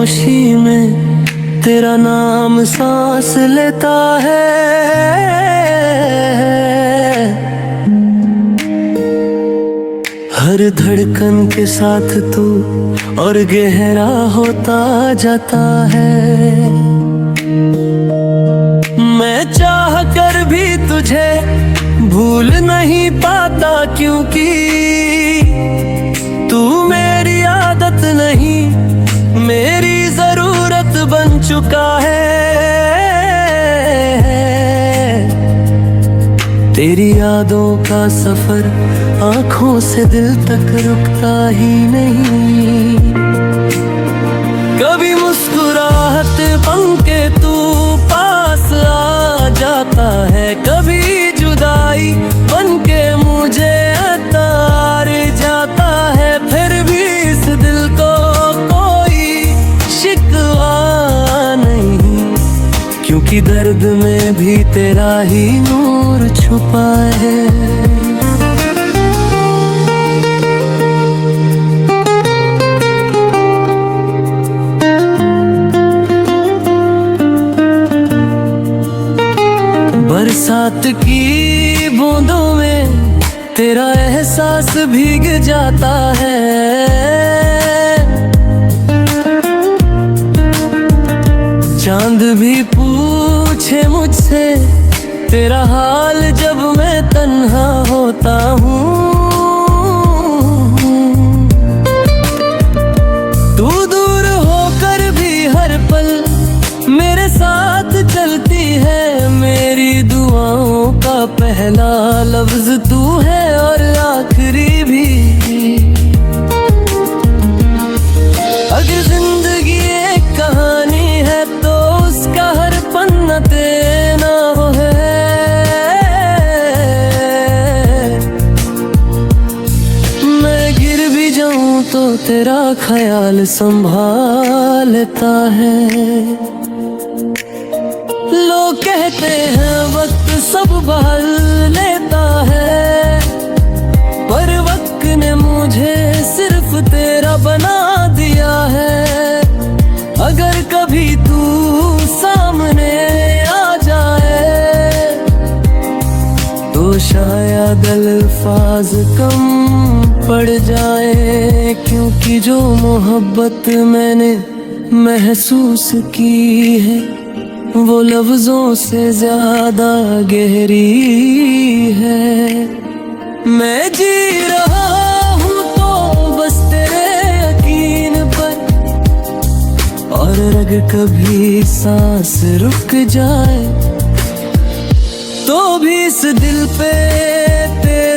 खामोशी में तेरा नाम सांस लेता है। हर धड़कन के साथ तू और गहरा होता जाता है। मैं चाह कर भी तुझे भूल नहीं पाता, क्योंकि तू मेरी आदत नहीं मेरी जरूरत बन चुका है। तेरी यादों का सफर आंखों से दिल तक रुकता ही नहीं। कभी मुस्कुराहट बनके तू पास आ जाता है, कभी जुदाई बनके मुझे तार जाता है। फिर भी इस दिल को कोई शिकवा नहीं, क्योंकि दर्द में भी तेरा ही नूर छुपा है। बरसात की बूंदों में तेरा एहसास भीग जाता है। चांद भी पूछे मुझसे तेरा हाल जब मैं तन्हा होता हूँ। तू दूर होकर भी हर पल मेरे साथ चलती है। मेरी दुआओं का पहला लफ्ज तू है और आखिरी भी। अगर जिंदगी एक कहानी है तो उसका हर पन्ना तेरा है। मैं गिर भी जाऊं तो तेरा ख्याल संभालता है। लोग कहते हैं वक्त सब बदल लेता है, पर वक्त ने मुझे सिर्फ तेरा बना दिया है। अगर कभी तू सामने आ जाए तो शायद अल्फाज कम पड़ जाए, क्योंकि जो मोहब्बत मैंने महसूस की है वो लफ्जों से ज्यादा गहरी है। मैं जी रहा हूँ तो बस तेरे यकीन पर, और अगर कभी सांस रुक जाए तो भी इस दिल पे तेरा